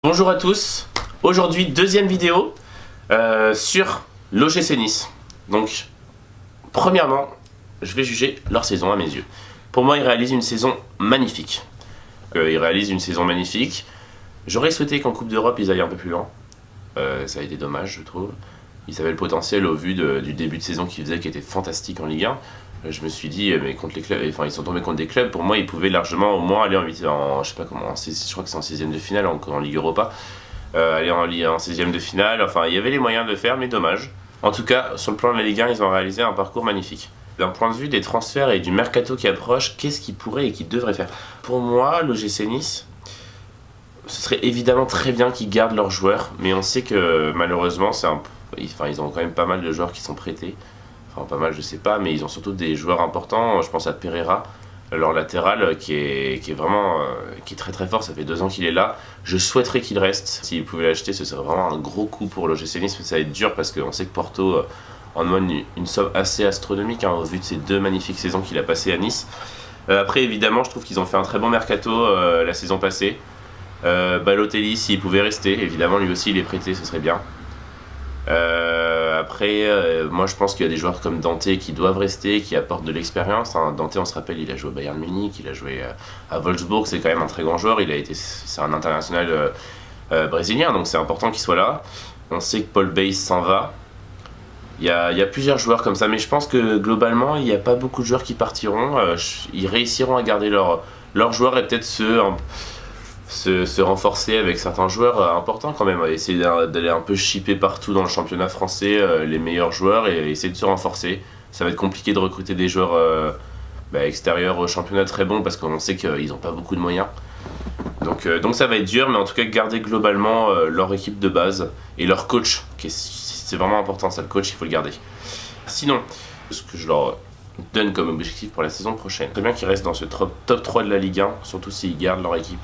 Bonjour à tous, aujourd'hui deuxième vidéo sur l'OGC Nice. Donc, premièrement, je vais juger leur saison à mes yeux. Pour moi, ils réalisent une saison magnifique. J'aurais souhaité qu'en Coupe d'Europe, ils aillent un peu plus loin. Ça a été dommage, je trouve. Ils avaient le potentiel au vu du début de saison qu'ils faisaient, qui était fantastique en Ligue 1. Je me suis dit, mais contre les clubs, enfin ils sont tombés contre des clubs, pour moi ils pouvaient largement au moins aller je sais pas comment, je crois que c'est en 6ème de finale en Ligue Europa, aller en 16ème de finale, enfin il y avait les moyens de le faire, mais dommage. En tout cas, sur le plan de la Ligue 1, ils ont réalisé un parcours magnifique. D'un point de vue des transferts et du mercato qui approche, qu'est-ce qu'ils pourraient et qu'ils devraient faire? Pour moi, l'OGC Nice, ce serait évidemment très bien qu'ils gardent leurs joueurs, mais on sait que malheureusement, ils ont quand même pas mal de joueurs qui sont prêtés. Enfin, pas mal, je sais pas, mais ils ont surtout des joueurs importants. Je pense à Pereira, leur latéral, qui est vraiment qui est très très fort. Ça fait 2 ans qu'il est là. Je souhaiterais qu'il reste. S'ils pouvaient l'acheter, ce serait vraiment un gros coup pour l'OGC Nice, mais ça va être dur parce qu'on sait que Porto en demande une somme assez astronomique au vu de ces 2 magnifiques saisons qu'il a passées à Nice. Après, évidemment, je trouve qu'ils ont fait un très bon mercato la saison passée. Balotelli, s'il pouvait rester, évidemment, lui aussi il est prêté, ce serait bien. Moi je pense qu'il y a des joueurs comme Dante qui doivent rester, qui apportent de l'expérience. Dante, on se rappelle, il a joué au Bayern Munich, il a joué à Wolfsburg, c'est quand même un très grand joueur, c'est un international brésilien, donc c'est important qu'il soit là. On sait que Paul Bass s'en va. Il y a plusieurs joueurs comme ça, mais je pense que globalement il n'y a pas beaucoup de joueurs qui partiront. Ils réussiront à garder leurs joueurs et peut-être se renforcer avec certains joueurs importants quand même, essayer d'aller un peu shipper partout dans le championnat français les meilleurs joueurs et essayer de se renforcer. Ça va être compliqué de recruter des joueurs extérieurs au championnat très bons parce qu'on sait qu'ils n'ont pas beaucoup de moyens. Donc ça va être dur, mais en tout cas garder globalement leur équipe de base et leur coach, c'est vraiment important ça, le coach il faut le garder. Sinon, ce que je leur donne comme objectif pour la saison prochaine, c'est bien qu'ils restent dans ce top 3 de la Ligue 1, surtout s'ils gardent leur équipe.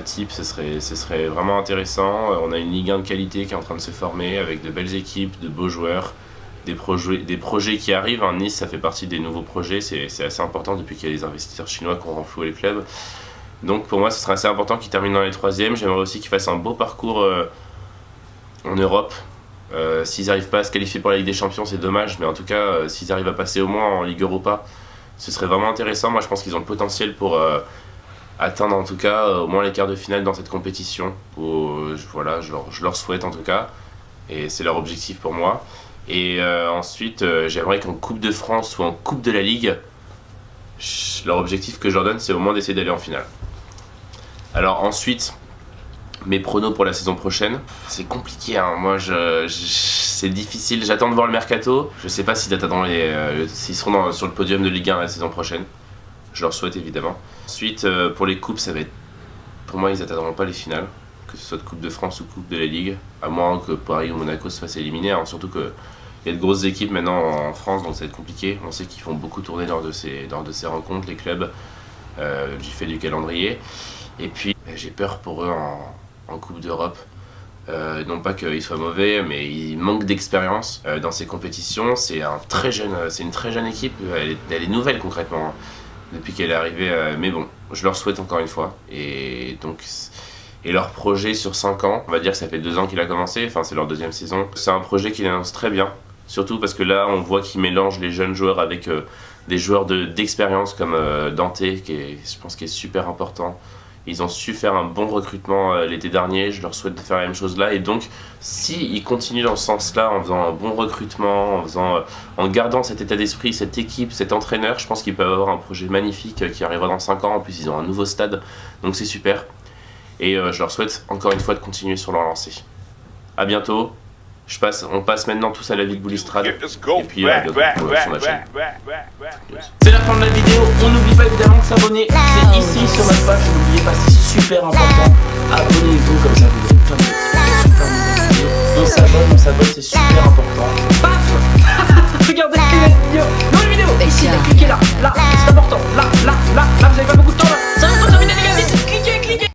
Ce serait vraiment intéressant. On a une Ligue 1 de qualité qui est en train de se former avec de belles équipes, de beaux joueurs, des projets qui arrivent. Nice, ça fait partie des nouveaux projets, c'est assez important depuis qu'il y a les investisseurs chinois qui ont renfloué les clubs. Donc pour moi, ce serait assez important qu'ils terminent dans les 3e. J'aimerais aussi qu'ils fassent un beau parcours en Europe. S'ils n'arrivent pas à se qualifier pour la Ligue des Champions, c'est dommage, mais en tout cas, s'ils arrivent à passer au moins en Ligue Europa, ce serait vraiment intéressant. Moi, je pense qu'ils ont le potentiel pour atteindre en tout cas au moins les quarts de finale dans cette compétition. Voilà, je leur souhaite en tout cas, et c'est leur objectif pour moi. Et ensuite, j'aimerais qu'en Coupe de France ou en Coupe de la Ligue, leur objectif que je leur donne, c'est au moins d'essayer d'aller en finale. Alors ensuite, mes pronos pour la saison prochaine, c'est compliqué, hein. Moi c'est difficile, j'attends de voir le mercato. Je sais pas s'ils seront sur le podium de Ligue 1 la saison prochaine. Je leur souhaite évidemment. Ensuite, pour les coupes, ça va être... Pour moi, ils n'atteindront pas les finales, que ce soit de Coupe de France ou Coupe de la Ligue, à moins que Paris ou Monaco se fassent éliminer, hein. Surtout qu'il y a de grosses équipes maintenant en France, donc ça va être compliqué. On sait qu'ils font beaucoup tourner lors de ces rencontres, les clubs, du fait du calendrier. Et puis, j'ai peur pour eux en Coupe d'Europe. Non pas qu'ils soient mauvais, mais ils manquent d'expérience dans ces compétitions. C'est une très jeune équipe, elle est nouvelle concrètement, hein, depuis qu'elle est arrivée, mais bon, je leur souhaite encore une fois. Et leur projet sur 5 ans, on va dire que ça fait 2 ans qu'il a commencé, enfin c'est leur 2e saison. C'est un projet qu'il annonce très bien, surtout parce que là on voit qu'ils mélangent les jeunes joueurs avec des joueurs d'expérience comme Dante, je pense qu'il est super important. Ils ont su faire un bon recrutement l'été dernier, je leur souhaite de faire la même chose là. Et donc, s'ils continuent dans ce sens-là, en faisant un bon recrutement, en gardant cet état d'esprit, cette équipe, cet entraîneur, je pense qu'ils peuvent avoir un projet magnifique qui arrivera dans 5 ans. En plus, ils ont un nouveau stade, donc c'est super. Et je leur souhaite encore une fois de continuer sur leur lancée. A bientôt. On passe maintenant tous à la ville Boulistrade. Et puis à bientôt sur ma chaîne. C'est la fin de la vidéo. On n'oublie pas évidemment de s'abonner. C'est ici sur ma page. N'oubliez pas, c'est super important. Abonnez-vous comme ça vous avez plein de vidéos. On s'abonne, c'est super important. Paf. Regardez la vidéo. Dans la vidéo. Et ici, cliquez là, c'est important. Là, vous avez pas beaucoup de temps là.